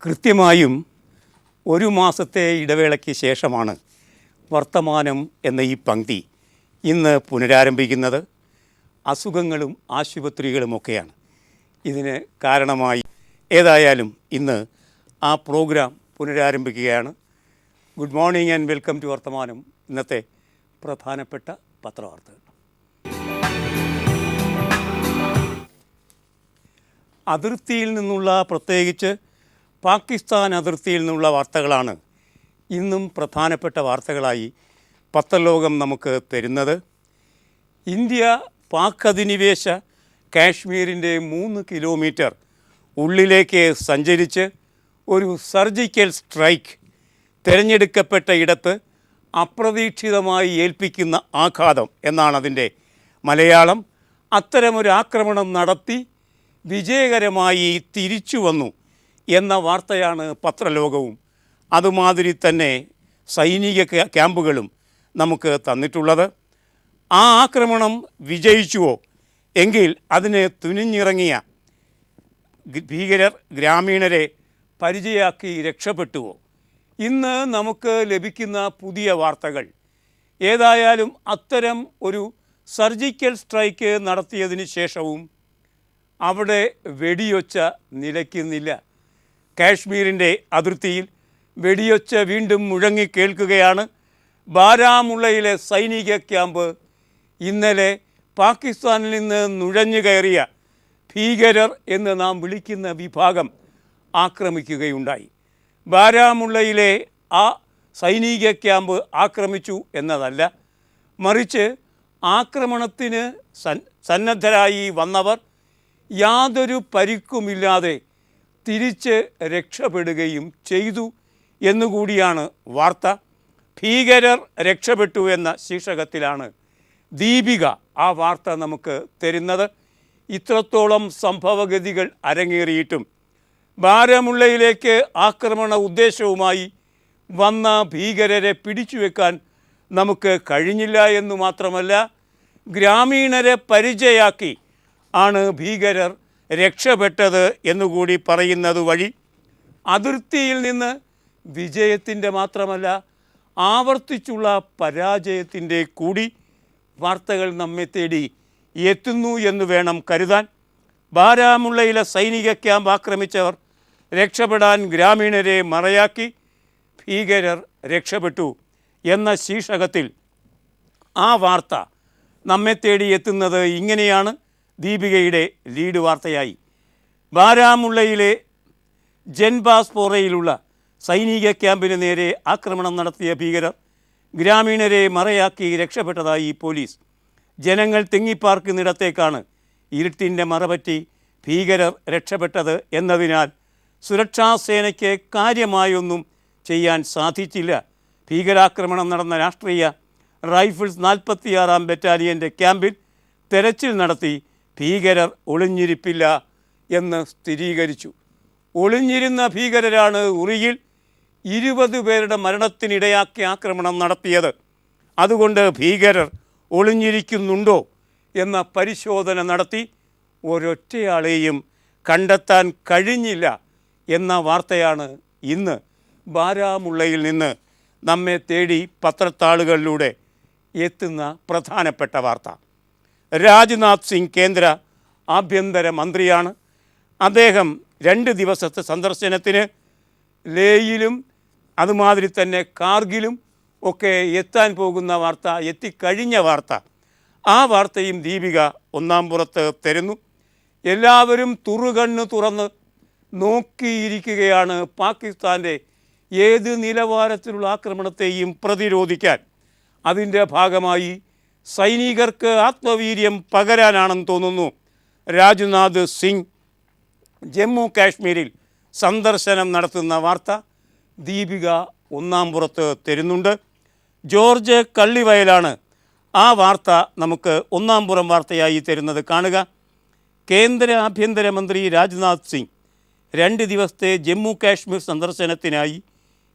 കൃത്യമായും ഒരു മാസത്തെ ഇടവേളയ്ക്ക് ശേഷമാണ് വർത്തമാനം എന്ന ഈ പംക്തി ഇന്ന് പുനരാരംഭിക്കുന്നത്. അസുഖങ്ങളും ആശുപത്രികളുമൊക്കെയാണ് ഇതിന് കാരണമായി. ഏതായാലും ഇന്ന് ആ പ്രോഗ്രാം പുനരാരംഭിക്കുകയാണ്. Good morning and welcome to Varthamanam. ഇന്നത്തെ പ്രധാനപ്പെട്ട പത്രവാർത്തകൾ. അതിർത്തിയിൽ നിന്നുള്ള, പ്രത്യേകിച്ച് പാകിസ്ഥാൻ അതിർത്തിയിൽ നിന്നുള്ള വാർത്തകളാണ് ഇന്നും പ്രധാനപ്പെട്ട വാർത്തകളായി പത്രലോകം നമുക്ക് തരുന്നത്. ഇന്ത്യ പാക് അധിനിവേശ കാശ്മീരിൻ്റെ 3 കിലോമീറ്റർ ഉള്ളിലേക്ക് സഞ്ചരിച്ച് ഒരു സർജിക്കൽ സ്ട്രൈക്ക് തിരഞ്ഞെടുക്കപ്പെട്ട ഇടത്ത് അപ്രതീക്ഷിതമായി ഏൽപ്പിക്കുന്ന ആഘാതം എന്നാണ് അതിൻ്റെ മലയാളം. അത്തരമൊരു ആക്രമണം നടത്തി വിജയകരമായി തിരിച്ചു വന്നു എന്ന വാർത്തയാണ് പത്രലോകവും അതുമാതിരി തന്നെ സൈനിക ക്യാമ്പുകളും നമുക്ക് തന്നിട്ടുള്ളത്. ആ ആക്രമണം വിജയിച്ചുവോ എങ്കിൽ അതിന് തുനിഞ്ഞിറങ്ങിയ ഭീകരർ ഗ്രാമീണരെ പരിചയാക്കി രക്ഷപ്പെട്ടുവോ? ഇന്ന് നമുക്ക് ലഭിക്കുന്ന പുതിയ വാർത്തകൾ ഏതായാലും അത്തരം ഒരു സർജിക്കൽ സ്ട്രൈക്ക് നടത്തിയതിന് ശേഷവും അവിടെ വെടിയൊച്ച നിലയ്ക്കുന്നില്ല. കാശ്മീരിൻ്റെ അതിർത്തിയിൽ വെടിയൊച്ച വീണ്ടും മുഴങ്ങിക്കേൾക്കുകയാണ്. ബാരാമുള്ളയിലെ സൈനിക ക്യാമ്പ് ഇന്നലെ പാകിസ്ഥാനിൽ നിന്ന് നുഴഞ്ഞു കയറിയ ഭീകരർ എന്ന് നാം വിളിക്കുന്ന വിഭാഗം ആക്രമിക്കുകയുണ്ടായി. ബാരാമുള്ളയിലെ ആ സൈനിക ക്യാമ്പ് ആക്രമിച്ചു എന്നതല്ല, മറിച്ച് ആക്രമണത്തിന് സന്നദ്ധരായി വന്നവർ യാതൊരു പരിക്കുമില്ലാതെ തിരിച്ച് രക്ഷപ്പെടുകയും ചെയ്തു എന്നുകൂടിയാണ് വാർത്ത. ഭീകരർ രക്ഷപ്പെട്ടു എന്ന ശീർഷകത്തിലാണ് ദീപിക ആ വാർത്ത നമുക്ക് തരുന്നത്. ഇത്രത്തോളം സംഭവഗതികൾ അരങ്ങേറിയിട്ടും ബാരാമുള്ളയിലേക്ക് ആക്രമണ ഉദ്ദേശവുമായി വന്ന ഭീകരരെ പിടിച്ചുവെക്കാൻ നമുക്ക് കഴിഞ്ഞില്ല എന്നു മാത്രമല്ല, ഗ്രാമീണരെ പരിചയാക്കി ആണ് ഭീകരർ രക്ഷപ്പെട്ടത് എന്നുകൂടി പറയുന്നത് വഴി അതിർത്തിയിൽ നിന്ന് വിജയത്തിൻ്റെ മാത്രമല്ല ആവർത്തിച്ചുള്ള പരാജയത്തിൻ്റെ കൂടി വാർത്തകൾ നമ്മെ തേടി എത്തുന്നു എന്ന് വേണം കരുതാൻ. ബാരാമുള്ളയിലെ സൈനിക ക്യാമ്പ് ആക്രമിച്ചവർ രക്ഷപ്പെടാൻ ഗ്രാമീണരെ മറയാക്കി, ഭീകരർ രക്ഷപ്പെട്ടു എന്ന ശീർഷകത്തിൽ ആ വാർത്ത നമ്മെ തേടി എത്തുന്നത് ഇങ്ങനെയാണ്. ദീപികയുടെ ലീഡ് വാർത്തയായി ബാരാമുള്ളയിലെ ജൻബാസ്പോറയിലുള്ള സൈനിക ക്യാമ്പിന് നേരെ ആക്രമണം നടത്തിയ ഭീകരർ ഗ്രാമീണരെ മറയാക്കി രക്ഷപ്പെട്ടതായി പോലീസ്. ജനങ്ങൾ തിങ്ങിപ്പാർക്കുന്നിടത്തേക്കാണ് ഇരുട്ടിൻ്റെ മറപറ്റി ഭീകരർ രക്ഷപ്പെട്ടത് എന്നതിനാൽ സുരക്ഷാസേനയ്ക്ക് കാര്യമായൊന്നും ചെയ്യാൻ സാധിച്ചില്ല. ഭീകരാക്രമണം നടന്ന രാഷ്ട്രീയ റൈഫിൾസ് 46-ാം ബറ്റാലിയൻ്റെ ക്യാമ്പിൽ തെരച്ചിൽ നടത്തി ഭീകരർ ഒളിഞ്ഞിരിപ്പില്ല എന്ന് സ്ഥിരീകരിച്ചു. ഒളിഞ്ഞിരുന്ന ഭീകരരാണ് ഉറിയിൽ 20 പേരുടെ മരണത്തിനിടയാക്കി ആക്രമണം നടത്തിയത്. അതുകൊണ്ട് ഭീകരർ ഒളിഞ്ഞിരിക്കുന്നുണ്ടോ എന്ന പരിശോധന നടത്തി ഒരൊറ്റയാളെയും കണ്ടെത്താൻ കഴിഞ്ഞില്ല എന്ന വാർത്തയാണ് ഇന്ന് ബാരാമുള്ളയിൽ നിന്ന് നമ്മെ തേടി പത്രത്താളുകളിലൂടെ എത്തുന്ന പ്രധാനപ്പെട്ട വാർത്ത. രാജ്നാഥ് സിംഗ് കേന്ദ്ര ആഭ്യന്തര മന്ത്രിയാണ്. അദ്ദേഹം 2 ദിവസത്തെ സന്ദർശനത്തിന് ലേയിലും അതുമാതിരി തന്നെ കാർഗിലും ഒക്കെ എത്താൻ പോകുന്ന വാർത്ത, എത്തിക്കഴിഞ്ഞ വാർത്ത. ആ വാർത്തയും ദീപിക ഒന്നാം പുറത്ത് തരുന്നു. എല്ലാവരും തുറുകണ്ണ് തുറന്ന് നോക്കിയിരിക്കുകയാണ് പാകിസ്ഥാൻ്റെ ഏത് നിലവാരത്തിലുള്ള ആക്രമണത്തെയും പ്രതിരോധിക്കാൻ. അതിൻ്റെ ഭാഗമായി സൈനികർക്ക് ആത്മവീര്യം പകരാനാണെന്ന് തോന്നുന്നു രാജ്നാഥ് സിംഗ് ജമ്മു കാശ്മീരിൽ സന്ദർശനം നടത്തുന്ന വാർത്ത ദീപിക ഒന്നാം പുറത്ത് തരുന്നുണ്ട്. ജോർജ് കള്ളിവയലാണ് ആ വാർത്ത നമുക്ക് ഒന്നാം പുറം വാർത്തയായി തരുന്നത്. കാണുക, കേന്ദ്ര ആഭ്യന്തരമന്ത്രി രാജ്നാഥ് സിംഗ് 2 ദിവസത്തെ ജമ്മു കാശ്മീർ സന്ദർശനത്തിനായി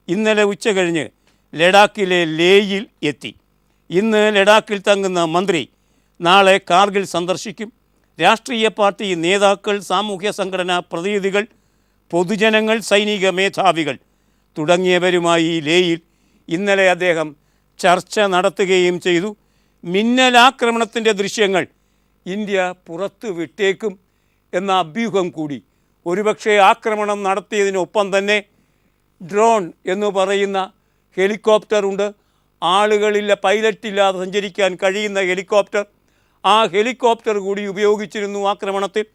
ഇന്നലെ ഉച്ചകഴിഞ്ഞ് ലഡാക്കിലെ ലേയിൽ എത്തി. ഇന്ന് ലഡാക്കിൽ തങ്ങുന്ന മന്ത്രി നാളെ കാർഗിൽ സന്ദർശിക്കും. രാഷ്ട്രീയ പാർട്ടി നേതാക്കൾ, സാമൂഹ്യ സംഘടനാ പ്രതിനിധികൾ, പൊതുജനങ്ങൾ, സൈനിക മേധാവികൾ തുടങ്ങിയവരുമായി ലേയിൽ ഇന്നലെ അദ്ദേഹം ചർച്ച നടത്തുകയും ചെയ്തു. മിന്നലാക്രമണത്തിൻ്റെ ദൃശ്യങ്ങൾ ഇന്ത്യ പുറത്തു വിട്ടേക്കും എന്ന അഭ്യൂഹം കൂടി. ഒരുപക്ഷെ ആക്രമണം നടത്തിയതിനൊപ്പം തന്നെ ഡ്രോൺ എന്ന് പറയുന്ന ഹെലികോപ്റ്റർ ഉണ്ട്. ആളുകളില്ല, പൈലറ്റില്ലാതെ സഞ്ചരിക്കാൻ കഴിയുന്ന ഹെലികോപ്റ്റർ. ആ ഹെലികോപ്റ്റർ കൂടി ഉപയോഗിച്ചിരുന്നു ആക്രമണത്തിൽ.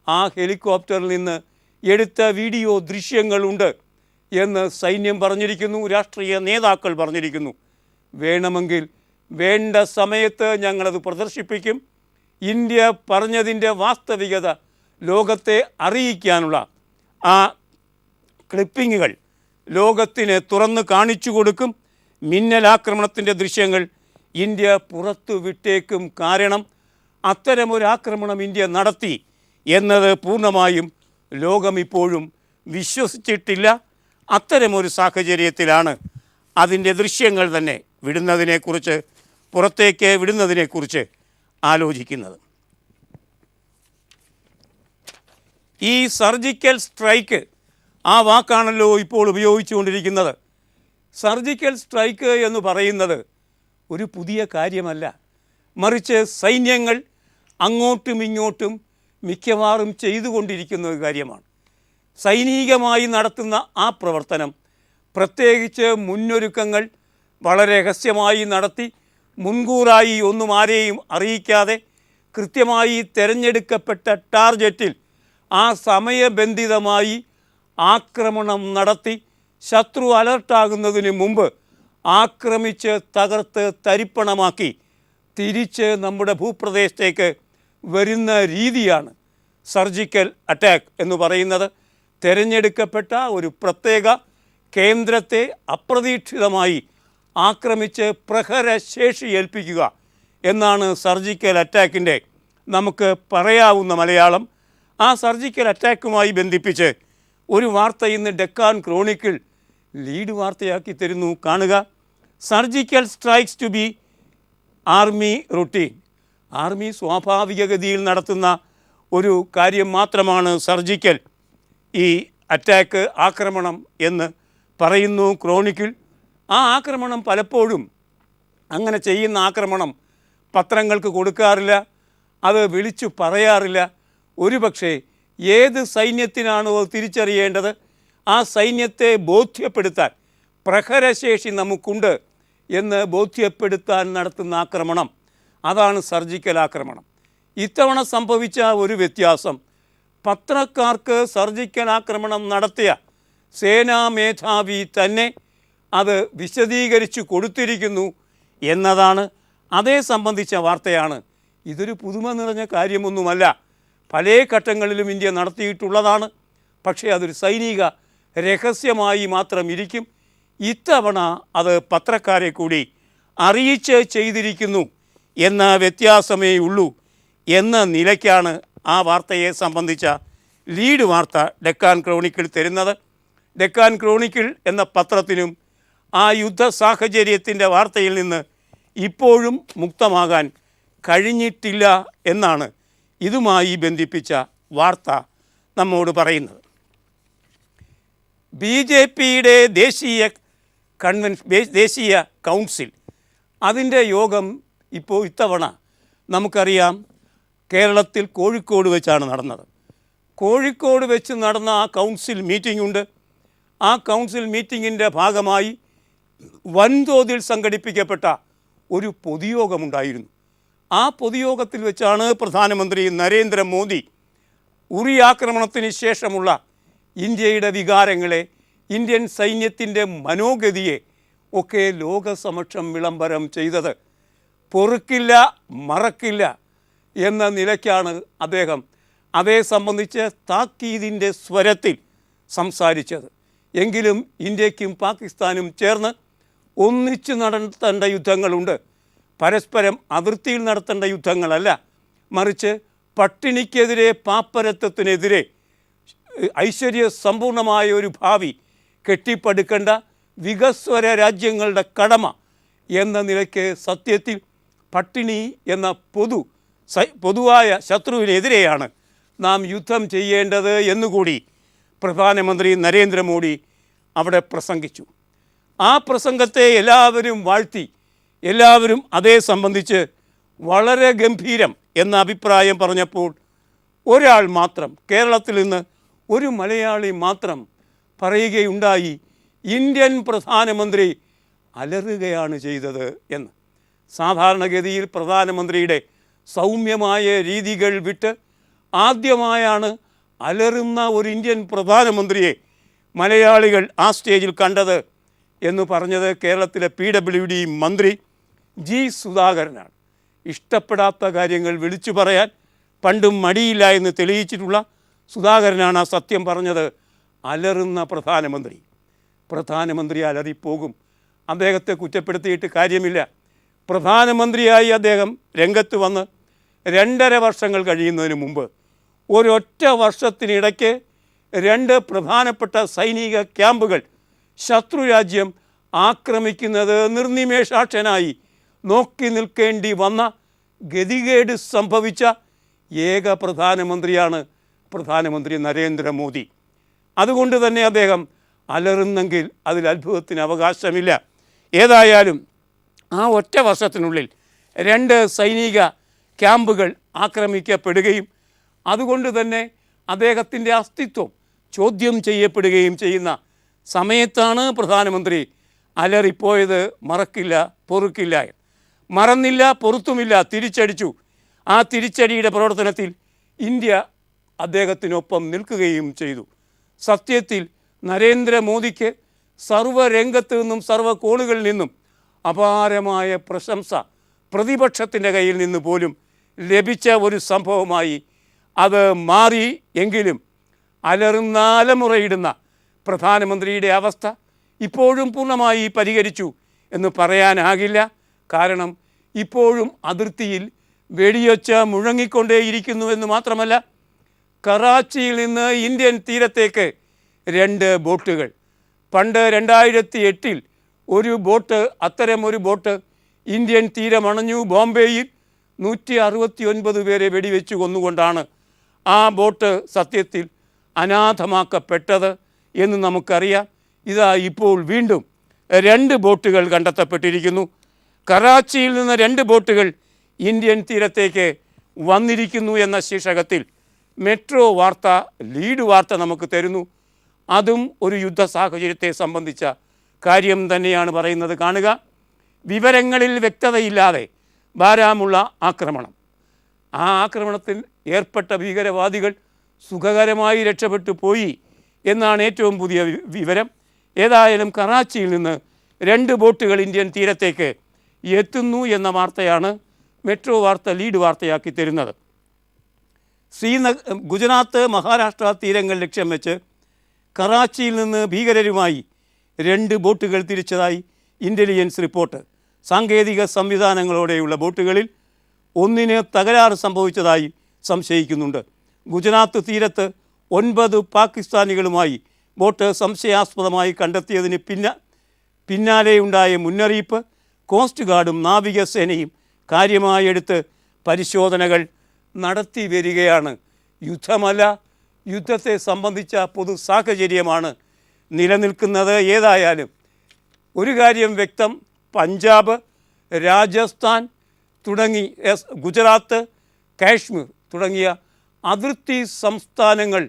ആ ഹെലികോപ്റ്ററിൽ നിന്ന് എടുത്ത വീഡിയോ ദൃശ്യങ്ങളുണ്ട് എന്ന് സൈന്യം പറഞ്ഞിരിക്കുന്നു, രാഷ്ട്രീയ നേതാക്കൾ പറഞ്ഞിരിക്കുന്നു. വേണമെങ്കിൽ വേണ്ട സമയത്ത് ഞങ്ങളത് പ്രദർശിപ്പിക്കും. ഇന്ത്യ പറഞ്ഞതിൻ്റെ വാസ്തവികത ലോകത്തെ അറിയിക്കാനുള്ള ആ ക്ലിപ്പിങ്ങുകൾ ലോകത്തിന് തുറന്ന് കാണിച്ചു കൊടുക്കും. മിന്നലാക്രമണത്തിൻ്റെ ദൃശ്യങ്ങൾ ഇന്ത്യ പുറത്തു വിട്ടേക്കും. കാരണം അത്തരമൊരാക്രമണം ഇന്ത്യ നടത്തി എന്നത് പൂർണ്ണമായും ലോകം ഇപ്പോഴും വിശ്വസിച്ചിട്ടില്ല. അത്തരമൊരു സാഹചര്യത്തിലാണ് അതിൻ്റെ ദൃശ്യങ്ങൾ തന്നെ പുറത്തേക്ക് വിടുന്നതിനെക്കുറിച്ച് ആലോചിക്കുന്നത്. ഈ സർജിക്കൽ സ്ട്രൈക്ക്, ആ വാക്കാണല്ലോ ഇപ്പോൾ ഉപയോഗിച്ചുകൊണ്ടിരിക്കുന്നത്. സർജിക്കൽ സ്ട്രൈക്ക് എന്ന് പറയുന്നത് ഒരു പുതിയ കാര്യമല്ല. മറിച്ച് സൈന്യങ്ങൾ അങ്ങോട്ടും ഇങ്ങോട്ടും മിക്കവാറും ചെയ്തുകൊണ്ടിരിക്കുന്ന ഒരു കാര്യമാണ്. സൈനികമായി നടത്തുന്ന ആ പ്രവർത്തനം, പ്രത്യേകിച്ച് മുന്നൊരുക്കങ്ങൾ വളരെ രഹസ്യമായി നടത്തി, മുൻകൂറായി ഒന്നും ആരെയും അറിയിക്കാതെ കൃത്യമായി തിരഞ്ഞെടുക്കപ്പെട്ട ടാർഗറ്റിൽ ആ സമയബന്ധിതമായി ആക്രമണം നടത്തി ശത്രു അലർട്ടാകുന്നതിന് മുമ്പ് ആക്രമിച്ച് തകർത്ത് തരിപ്പണമാക്കി തിരിച്ച് നമ്മുടെ ഭൂപ്രദേശത്തേക്ക് വരുന്ന രീതിയാണ് സർജിക്കൽ അറ്റാക്ക് എന്ന് പറയുന്നത്. തിരഞ്ഞെടുക്കപ്പെട്ട ഒരു പ്രത്യേക കേന്ദ്രത്തെ അപ്രതീക്ഷിതമായി ആക്രമിച്ച് പ്രഹരശേഷി ഏൽപ്പിക്കുക എന്നാണ് സർജിക്കൽ അറ്റാക്കിൻ്റെ നമുക്ക് പറയാവുന്ന മലയാളം. ആ സർജിക്കൽ അറ്റാക്കുമായി ബന്ധിപ്പിച്ച് ഒരു വാർത്ത ഇന്ന് ഡെക്കാൻ ക്രോണിക്കിൾ ലീഡ് വാർത്തയാക്കി തരുന്നു, കാണുക. Surgical strikes to be army routine. Army സ്വാഭാവികഗതിയിൽ നടത്തുന്ന ഒരു കാര്യം മാത്രമാണ് സർജിക്കൽ ഈ അറ്റാക്ക്, ആക്രമണം എന്ന് പറയുന്നു ക്രോണിക്കിൾ. ആ ആക്രമണം പലപ്പോഴും, അങ്ങനെ ചെയ്യുന്ന ആക്രമണം പത്രങ്ങൾക്ക് കൊടുക്കാറില്ല, അത് വിളിച്ചു പറയാറില്ല. ഒരുപക്ഷെ ഏത് സൈന്യത്തിനാണോ തിരിച്ചറിയേണ്ടത് ആ സൈന്യത്തെ ബോധ്യപ്പെടുത്താൻ, പ്രഹരശേഷി നമുക്കുണ്ട് എന്ന് ബോധ്യപ്പെടുത്താൻ നടത്തുന്ന ആക്രമണം, അതാണ് സർജിക്കൽ ആക്രമണം. ഇത്തവണ സംഭവിച്ച ഒരു വ്യത്യാസം, പത്രക്കാർക്ക് സർജിക്കൽ ആക്രമണം നടത്തിയ സേനാ മേധാവി തന്നെ അത് വിശദീകരിച്ചു കൊടുത്തിരിക്കുന്നു എന്നതാണ്. അതേ സംബന്ധിച്ച വാർത്തയാണ്. ഇതൊരു പുതുമ നിറഞ്ഞ കാര്യമൊന്നുമല്ല, പല ഘട്ടങ്ങളിലും ഇന്ത്യ നടത്തിയിട്ടുള്ളതാണ്. പക്ഷേ അതൊരു സൈനിക രഹസ്യമായി മാത്രം ഇരിക്കും. ഇത്തവണ അത് പത്രക്കാരെ കൂടി അറിയിച്ച് ചെയ്തിരിക്കുന്നു എന്ന വ്യത്യാസമേ ഉള്ളൂ എന്ന നിലയ്ക്കാണ് ആ വാർത്തയെ സംബന്ധിച്ച ലീഡ് വാർത്ത ഡെക്കാൻ ക്രോണിക്കിൾ തരുന്നത്. ഡെക്കാൻ ക്രോണിക്കിൾ എന്ന പത്രത്തിനും ആ യുദ്ധ സാഹചര്യത്തിൻ്റെ വാർത്തയിൽ നിന്ന് ഇപ്പോഴും മുക്തമാകാൻ കഴിഞ്ഞിട്ടില്ല എന്നാണ് ഇതുമായി ബന്ധിപ്പിച്ച വാർത്ത നമ്മോട് പറയുന്നത്. BJPയുടെ ദേശീയ കൗൺസിൽ, അതിൻ്റെ യോഗം ഇത്തവണ നമുക്കറിയാം കേരളത്തിൽ കോഴിക്കോട് വെച്ചാണ് നടന്നത്. കോഴിക്കോട് വെച്ച് നടന്ന ആ കൗൺസിൽ മീറ്റിംഗ് ഉണ്ട്. ആ കൗൺസിൽ മീറ്റിങ്ങിൻ്റെ ഭാഗമായി വൻതോതിൽ സംഘടിപ്പിക്കപ്പെട്ട ഒരു പൊതുയോഗമുണ്ടായിരുന്നു. ആ പൊതുയോഗത്തിൽ വെച്ചാണ് പ്രധാനമന്ത്രി നരേന്ദ്രമോദി ഉറി ആക്രമണത്തിന് ശേഷമുള്ള ഇന്ത്യയുടെ വികാരങ്ങളെ, ഇന്ത്യൻ സൈന്യത്തിൻ്റെ മനോഗതിയെ ഒക്കെ ലോകസമക്ഷം വിളംബരം ചെയ്തത്. പൊറുക്കില്ല, മറക്കില്ല എന്ന നിലയ്ക്കാണ് അദ്ദേഹം അതേ സംബന്ധിച്ച് താക്കീതിൻ്റെ സ്വരത്തിൽ സംസാരിച്ചത്. എങ്കിലും ഇന്ത്യക്കും പാകിസ്ഥാനും ചേർന്ന് ഒന്നിച്ച് നടത്തേണ്ട യുദ്ധങ്ങളുണ്ട്. പരസ്പരം അതിർത്തിയിൽ നടത്തേണ്ട യുദ്ധങ്ങളല്ല, മറിച്ച് പട്ടിണിക്കെതിരെ, പാപ്പരത്വത്തിനെതിരെ ഐശ്വര്യ സമ്പൂർണമായ ഒരു ഭാവി കെട്ടിപ്പടുക്കേണ്ട വികസ്വര രാജ്യങ്ങളുടെ കടമ എന്ന നിലയ്ക്ക് സത്യത്തിൽ പട്ടിണി എന്ന പൊതുവായ ശത്രുവിനെതിരെയാണ് നാം യുദ്ധം ചെയ്യേണ്ടത് എന്നുകൂടി പ്രധാനമന്ത്രി നരേന്ദ്രമോദി അവിടെ പ്രസംഗിച്ചു. ആ പ്രസംഗത്തെ എല്ലാവരും വാഴ്ത്തി, എല്ലാവരും അതേ സംബന്ധിച്ച് വളരെ ഗംഭീരം എന്ന അഭിപ്രായം പറഞ്ഞപ്പോൾ ഒരാൾ മാത്രം, കേരളത്തിൽ നിന്ന് ഒരു മലയാളി മാത്രം പറയുകയുണ്ടായി, ഇന്ത്യൻ പ്രധാനമന്ത്രി അലറുകയാണ് ചെയ്തത് എന്ന്. സാധാരണഗതിയിൽ പ്രധാനമന്ത്രിയുടെ സൗമ്യമായ രീതികൾ വിട്ട് ആദ്യമായാണ് അലറുന്ന ഒരു ഇന്ത്യൻ പ്രധാനമന്ത്രിയെ മലയാളികൾ ആ സ്റ്റേജിൽ കണ്ടത് എന്ന് പറഞ്ഞത് കേരളത്തിലെ PWD മന്ത്രി ജി സുധാകരനാണ്. ഇഷ്ടപ്പെടാത്ത കാര്യങ്ങൾ വിളിച്ചു പറയാൻ പണ്ടും മടിയില്ല എന്ന് തെളിയിച്ചിട്ടുള്ള സുധാകരനാണ് ആ സത്യം പറഞ്ഞത്. അലറുന്ന പ്രധാനമന്ത്രി അലറിപ്പോകും. അദ്ദേഹത്തെ കുറ്റപ്പെടുത്തിയിട്ട് കാര്യമില്ല. പ്രധാനമന്ത്രിയായി അദ്ദേഹം രംഗത്ത് വന്ന് 2.5 വർഷങ്ങൾ കഴിയുന്നതിന് മുമ്പ് ഒരൊറ്റ വർഷത്തിനിടയ്ക്ക് 2 പ്രധാനപ്പെട്ട സൈനിക ക്യാമ്പുകൾ ശത്രുരാജ്യം ആക്രമിക്കുന്നത് നിർനിമേഷാക്ഷനായി നോക്കി നിൽക്കേണ്ടി വന്ന ഗതികേട് സംഭവിച്ച ഏക പ്രധാനമന്ത്രിയാണ് പ്രധാനമന്ത്രി നരേന്ദ്രമോദി. അതുകൊണ്ട് തന്നെ അദ്ദേഹം അലറുന്നെങ്കിൽ അതിൽ അത്ഭുതത്തിന് അവകാശമില്ല. ഏതായാലും ആ ഒറ്റ വർഷത്തിനുള്ളിൽ 2 സൈനിക ക്യാമ്പുകൾ ആക്രമിക്കപ്പെടുകയും അതുകൊണ്ട് തന്നെ അദ്ദേഹത്തിൻ്റെ അസ്തിത്വം ചോദ്യം ചെയ്യപ്പെടുകയും ചെയ്യുന്ന സമയത്താണ് പ്രധാനമന്ത്രി അലറിപ്പോയത്. മറക്കില്ല, പൊറുക്കില്ല, മറന്നില്ല, പൊറുത്തുമില്ല, തിരിച്ചടിച്ചു. ആ തിരിച്ചടിയുടെ പ്രവർത്തനത്തിൽ ഇന്ത്യ അദ്ദേഹത്തിനൊപ്പം നിൽക്കുകയും ചെയ്തു. സത്യത്തിൽ നരേന്ദ്രമോദിക്ക് സർവ്വരംഗത്തു നിന്നും സർവ്വകോണുകളിൽ നിന്നും അപാരമായ പ്രശംസ പ്രതിപക്ഷത്തിൻ്റെ കയ്യിൽ നിന്ന് പോലും ലഭിച്ച ഒരു സംഭവമായി അത് മാറി. എങ്കിലും അലറുന്ന അലമുറയിടുന്ന പ്രധാനമന്ത്രിയുടെ അവസ്ഥ ഇപ്പോഴും പൂർണ്ണമായി പരിഹരിച്ചു എന്ന് പറയാനാകില്ല. കാരണം ഇപ്പോഴും അതിർത്തിയിൽ വെടിയൊച്ച മുഴങ്ങിക്കൊണ്ടേയിരിക്കുന്നു എന്ന് മാത്രമല്ല, കറാച്ചിയിൽ നിന്ന് ഇന്ത്യൻ തീരത്തേക്ക് 2 ബോട്ടുകൾ, പണ്ട് 2008 ഒരു ബോട്ട്, അത്തരമൊരു ബോട്ട് ഇന്ത്യൻ തീരമണഞ്ഞു. ബോംബെയിൽ 169 പേരെ വെടിവെച്ച് കൊന്നുകൊണ്ടാണ് ആ ബോട്ട് സത്യത്തിൽ അനാഥമാക്കപ്പെട്ടത് എന്ന് നമുക്കറിയാം. ഇതാ ഇപ്പോൾ വീണ്ടും 2 ബോട്ടുകൾ കണ്ടെത്തപ്പെട്ടിരിക്കുന്നു. കറാച്ചിയിൽ നിന്ന് 2 ബോട്ടുകൾ ഇന്ത്യൻ തീരത്തേക്ക് വന്നിരിക്കുന്നു എന്ന ശീർഷകത്തിൽ മെട്രോ വാർത്ത, ലീഡ് വാർത്ത നമുക്ക് തരുന്നു. അതും ഒരു യുദ്ധ സാഹചര്യത്തെ സംബന്ധിച്ച കാര്യം തന്നെയാണ് പറയുന്നത്. കാണുക, വിവരങ്ങളിൽ വ്യക്തതയില്ലാതെ ബാരാമുള്ള ആക്രമണം. ആ ആക്രമണത്തിൽ ഏർപ്പെട്ട ഭീകരവാദികൾ സുഖകരമായി രക്ഷപ്പെട്ടു പോയി എന്നാണ് ഏറ്റവും പുതിയ വിവരം. ഏതായാലും കറാച്ചിയിൽ നിന്ന് 2 ബോട്ടുകൾ ഇന്ത്യൻ തീരത്തേക്ക് എത്തുന്നു എന്ന വാർത്തയാണ് മെട്രോ വാർത്ത ലീഡ് വാർത്തയാക്കി തരുന്നത്. ഗുജറാത്ത്, മഹാരാഷ്ട്ര തീരങ്ങൾ ലക്ഷ്യം വെച്ച് കറാച്ചിയിൽ നിന്ന് ഭീകരരുമായി 2 ബോട്ടുകൾ തിരിച്ചതായി ഇൻ്റലിജൻസ് റിപ്പോർട്ട്. സാങ്കേതിക സംവിധാനങ്ങളോടെയുള്ള ബോട്ടുകളിൽ ഒന്നിന് തകരാറ് സംഭവിച്ചതായി സംശയിക്കുന്നുണ്ട്. ഗുജറാത്ത് തീരത്ത് 9 പാകിസ്ഥാനികളുമായി ബോട്ട് സംശയാസ്പദമായി കണ്ടെത്തിയതിന് പിന്നാലെയുണ്ടായ മുന്നറിയിപ്പ് കോസ്റ്റ് ഗാർഡും നാവികസേനയും കാര്യമായി എടുത്ത് പരിശോധനകൾ നടത്തി വരികയാണ്. യുദ്ധമല്ല, യുദ്ധത്തെ സംബന്ധിച്ച പൊതു സാഹചര്യമാണ് നിലനിൽക്കുന്നത്. ഏതായാലും ഒരു കാര്യം വ്യക്തം, പഞ്ചാബ്, രാജസ്ഥാൻ തുടങ്ങി ഗുജറാത്ത്, കാശ്മീർ തുടങ്ങിയ അതിർത്തി സംസ്ഥാനങ്ങൾ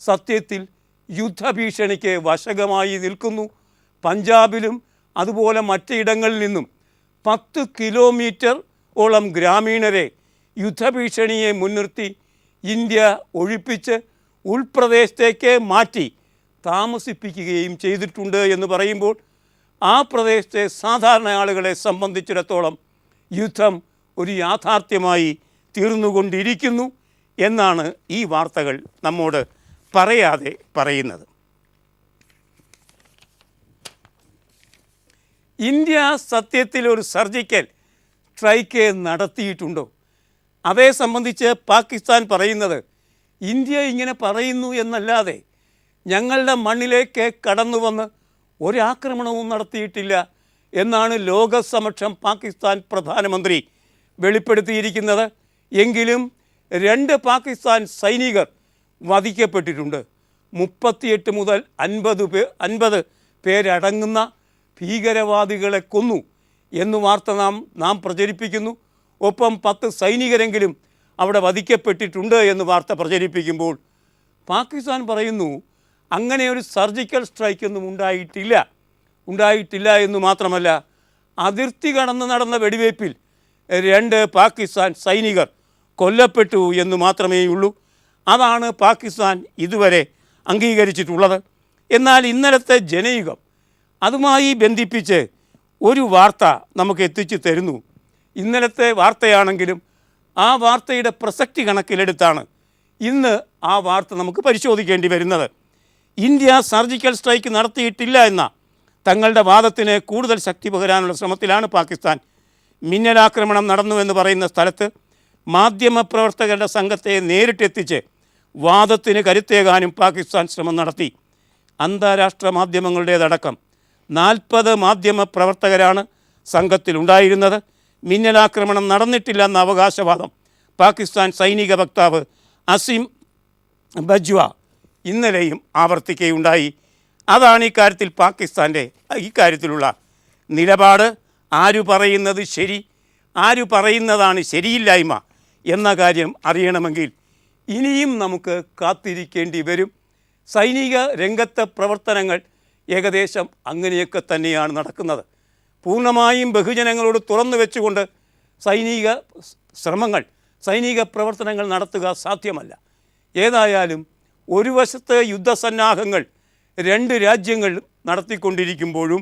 സത്യത്തിൽ യുദ്ധഭീഷണിക്ക് വശകമായി നിൽക്കുന്നു. പഞ്ചാബിലും അതുപോലെ മറ്റിടങ്ങളിൽ നിന്നും 10 കിലോമീറ്റർ ഓളം ഗ്രാമീണരെ യുദ്ധഭീഷണിയെ മുൻനിർത്തി ഇന്ത്യ ഒഴിപ്പിച്ച് ഉൾപ്രദേശത്തേക്ക് മാറ്റി താമസിപ്പിക്കുകയും ചെയ്തിട്ടുണ്ട് എന്ന് പറയുമ്പോൾ ആ പ്രദേശത്തെ സാധാരണ ആളുകളെ സംബന്ധിച്ചിടത്തോളം യുദ്ധം ഒരു യാഥാർത്ഥ്യമായി തീർന്നുകൊണ്ടിരിക്കുന്നു എന്നാണ് ഈ വാർത്തകൾ നമ്മോട് പറയാതെ പറയുന്നത്. ഇന്ത്യ സത്യത്തിൽ ഒരു സർജിക്കൽ സ്ട്രൈക്ക് നടത്തിയിട്ടുണ്ടോ? അതേ സംബന്ധിച്ച് പാകിസ്ഥാൻ പറയുന്നത് ഇന്ത്യ ഇങ്ങനെ പറയുന്നു എന്നല്ലാതെ ഞങ്ങളുടെ മണ്ണിലേക്ക് കടന്നു വന്ന് ഒരാക്രമണവും നടത്തിയിട്ടില്ല എന്നാണ് ലോകസമക്ഷം പാകിസ്ഥാൻ പ്രധാനമന്ത്രി വെളിപ്പെടുത്തിയിരിക്കുന്നത്. എങ്കിലും 2 പാകിസ്ഥാൻ സൈനികർ വധിക്കപ്പെട്ടിട്ടുണ്ട്. 38 മുതൽ 50 പേരടങ്ങുന്ന ഭീകരവാദികളെ കൊന്നു എന്ന് വാർത്ത നാം പ്രചരിപ്പിക്കുന്നു. ഒപ്പം 10 സൈനികരെങ്കിലും അവിടെ വധിക്കപ്പെട്ടിട്ടുണ്ട് എന്ന് വാർത്ത പ്രചരിപ്പിക്കുമ്പോൾ പാകിസ്ഥാൻ പറയുന്നു അങ്ങനെ ഒരു സർജിക്കൽ സ്ട്രൈക്കൊന്നും ഉണ്ടായിട്ടില്ല എന്ന് മാത്രമല്ല, അതിർത്തി കടന്ന് നടന്ന വെടിവയ്പ്പിൽ 2 പാകിസ്ഥാൻ സൈനികർ കൊല്ലപ്പെട്ടു എന്ന് മാത്രമേ ഉള്ളൂ. അതാണ് പാകിസ്ഥാൻ ഇതുവരെ അംഗീകരിച്ചിട്ടുള്ളത്. എന്നാൽ ഇന്നലത്തെ ജനയുഗം അതുമായി ബന്ധിപ്പിച്ച് ഒരു വാർത്ത നമുക്ക് എത്തിച്ചു തരുന്നു. ഇന്നലത്തെ വാർത്തയാണെങ്കിലും ആ വാർത്തയുടെ പ്രസക്തി കണക്കിലെടുത്താണ് ഇന്ന് ആ വാർത്ത നമുക്ക് പരിശോധിക്കേണ്ടി വരുന്നത്. ഇന്ത്യ സർജിക്കൽ സ്ട്രൈക്ക് നടത്തിയിട്ടില്ല എന്ന തങ്ങളുടെ വാദത്തിന് കൂടുതൽ ശക്തി പകരാനുള്ള ശ്രമത്തിലാണ് പാകിസ്ഥാൻ. മിന്നലാക്രമണം നടന്നുവെന്ന് പറയുന്ന സ്ഥലത്ത് മാധ്യമപ്രവർത്തകരുടെ സംഘത്തെ നേരിട്ടെത്തിച്ച് വാദത്തിന് കരുത്തേകാനും പാകിസ്ഥാൻ ശ്രമം നടത്തി. അന്താരാഷ്ട്ര മാധ്യമങ്ങളുടേതടക്കം 40 മാധ്യമപ്രവർത്തകരാണ് സംഘത്തിലുണ്ടായിരുന്നത്. മിന്നലാക്രമണം നടന്നിട്ടില്ല എന്ന അവകാശവാദം പാകിസ്ഥാൻ സൈനിക വക്താവ് അസീം ബജ്വ ഇന്നലെയും ആവർത്തിക്കുകയുണ്ടായി. അതാണ് ഇക്കാര്യത്തിൽ പാകിസ്ഥാൻ്റെ ഇക്കാര്യത്തിലുള്ള നിലപാട്. ആരു പറയുന്നത് ശരി, ആരു പറയുന്നതാണ് ശരിയില്ലായ്മ എന്ന കാര്യം അറിയണമെങ്കിൽ ഇനിയും നമുക്ക് കാത്തിരിക്കേണ്ടി വരും. സൈനിക രംഗത്തെ പ്രവർത്തനങ്ങൾ ഏകദേശം അങ്ങനെയൊക്കെ തന്നെയാണ് നടക്കുന്നത്. പൂർണ്ണമായും ബഹുജനങ്ങളോട് തുറന്നു വെച്ചുകൊണ്ട് സൈനിക പ്രവർത്തനങ്ങൾ നടത്തുക സാധ്യമല്ല. ഏതായാലും ഒരു വശത്ത് യുദ്ധസന്നാഹങ്ങൾ 2 രാജ്യങ്ങൾ നടത്തിക്കൊണ്ടിരിക്കുമ്പോഴും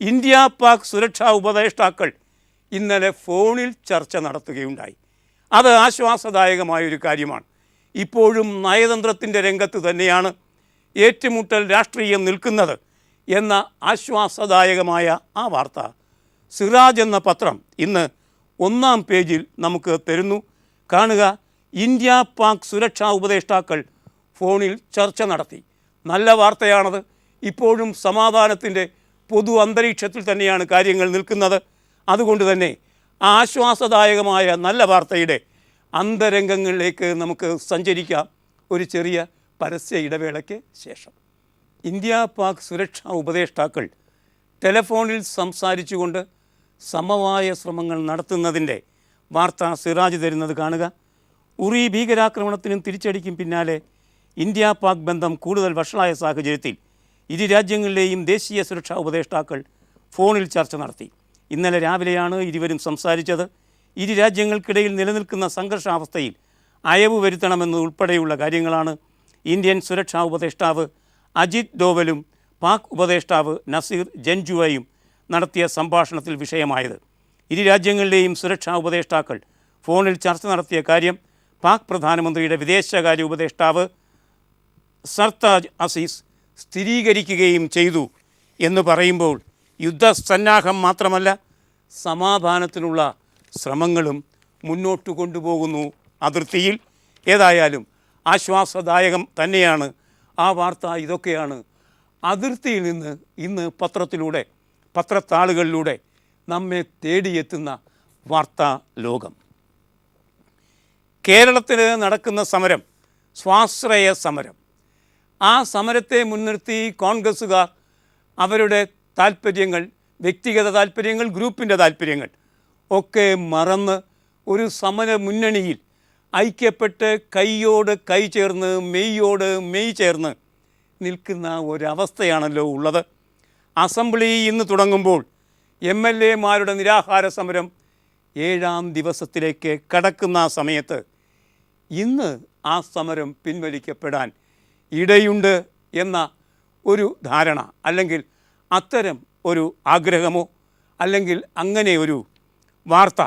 ഇന്ത്യ പാക് സുരക്ഷാ ഉപദേഷ്ടാക്കൾ ഇന്നലെ ഫോണിൽ ചർച്ച നടത്തുകയുണ്ടായി. അത് ആശ്വാസദായകമായൊരു കാര്യമാണ്. ഇപ്പോഴും നയതന്ത്രത്തിൻ്റെ രംഗത്ത് തന്നെയാണ് ഏറ്റുമുട്ടൽ രാഷ്ട്രീയം നിൽക്കുന്നത് എന്ന ആശ്വാസദായകമായ ആ വാർത്ത സിറാജ് എന്ന പത്രം ഇന്ന് 1-ാം പേജിൽ നമുക്ക് തരുന്നു. കാണുക, ഇന്ത്യ പാക് സുരക്ഷാ ഉപദേഷ്ടാക്കൾ ഫോണിൽ ചർച്ച നടത്തി. നല്ല വാർത്തയാണത്. ഇപ്പോഴും സമാധാനത്തിൻ്റെ പൊതു അന്തരീക്ഷത്തിൽ തന്നെയാണ് കാര്യങ്ങൾ നിൽക്കുന്നത്. അതുകൊണ്ട് തന്നെ ആശ്വാസദായകമായ നല്ല വാർത്തയുടെ അന്തരംഗങ്ങളിലേക്ക് നമുക്ക് സഞ്ചരിക്കാം ഒരു ചെറിയ പരസ്യ ഇടവേളയ്ക്ക് ശേഷം. ഇന്ത്യ പാക് സുരക്ഷാ ഉപദേഷ്ടാക്കൾ ടെലഫോണിൽ സംസാരിച്ചുകൊണ്ട് സമവായ ശ്രമങ്ങൾ നടത്തുന്നതിൻ്റെ വാർത്ത സിറാജ് തരുന്നത് കാണുക. ഉറി ഭീകരാക്രമണത്തിനും തിരിച്ചടിക്കും പിന്നാലെ ഇന്ത്യ പാക് ബന്ധം കൂടുതൽ വഷളായ സാഹചര്യത്തിൽ ഇരു രാജ്യങ്ങളിലെയും ദേശീയ സുരക്ഷാ ഉപദേഷ്ടാക്കൾ ഫോണിൽ ചർച്ച നടത്തി. ഇന്നലെ രാവിലെയാണ് ഇരുവരും സംസാരിച്ചത്. ഇരു രാജ്യങ്ങൾക്കിടയിൽ നിലനിൽക്കുന്ന സംഘർഷാവസ്ഥയിൽ അയവ് വരുത്തണമെന്നുൾപ്പെടെയുള്ള കാര്യങ്ങളാണ് ഇന്ത്യൻ സുരക്ഷാ ഉപദേഷ്ടാവ് അജിത് ഡോവലും പാക് ഉപദേഷ്ടാവ് നസീർ ജൻജുവയും നടത്തിയ സംഭാഷണത്തിൽ വിഷയമായത്. ഇരു രാജ്യങ്ങളിലെയും സുരക്ഷാ ഉപദേഷ്ടാക്കൾ ഫോണിൽ ചർച്ച നടത്തിയ കാര്യം പാക് പ്രധാനമന്ത്രിയുടെ വിദേശകാര്യ ഉപദേഷ്ടാവ് സർതാജ് അസീസ് സ്ഥിരീകരിക്കുകയും ചെയ്തു എന്ന് പറയുമ്പോൾ യുദ്ധസന്നാഹം മാത്രമല്ല, സമാധാനത്തിനുള്ള ശ്രമങ്ങളും മുന്നോട്ട് കൊണ്ടുപോകുന്നു അതിർത്തിയിൽ. ഏതായാലും ആശ്വാസദായകം തന്നെയാണ് ആ വാർത്ത. ഇതൊക്കെയാണ് അതിർത്തിയിൽ നിന്ന് ഇന്ന് പത്രത്താളുകളിലൂടെ നമ്മെ തേടിയെത്തുന്ന വാർത്താ ലോകം. കേരളത്തിൽ നടക്കുന്ന സമരം സ്വാശ്രയ സമരം. ആ സമരത്തെ മുൻനിർത്തി കോൺഗ്രസ്സുകാർ അവരുടെ താൽപ്പര്യങ്ങൾ, വ്യക്തിഗത താൽപ്പര്യങ്ങൾ, ഗ്രൂപ്പിൻ്റെ താൽപ്പര്യങ്ങൾ ഒക്കെ മറന്ന് ഒരു സമര മുന്നണിയിൽ ഐക്യപ്പെട്ട് കൈയോട് കൈ ചേർന്ന് മെയ്യോട് മെയ് ചേർന്ന് നിൽക്കുന്ന ഒരവസ്ഥയാണല്ലോ ഉള്ളത്. അസംബ്ലി ഇന്ന് തുടങ്ങുമ്പോൾ MLA-മാരുടെ നിരാഹാര സമരം 7-ാം ദിവസത്തിലേക്ക് കടക്കുന്ന സമയത്ത് ഇന്ന് ആ സമരം പിൻവലിക്കപ്പെടാൻ ഇടയുണ്ട് എന്ന ഒരു ധാരണ, അല്ലെങ്കിൽ അത്തരം ഒരു ആഗ്രഹമോ, അല്ലെങ്കിൽ അങ്ങനെ ഒരു വാർത്ത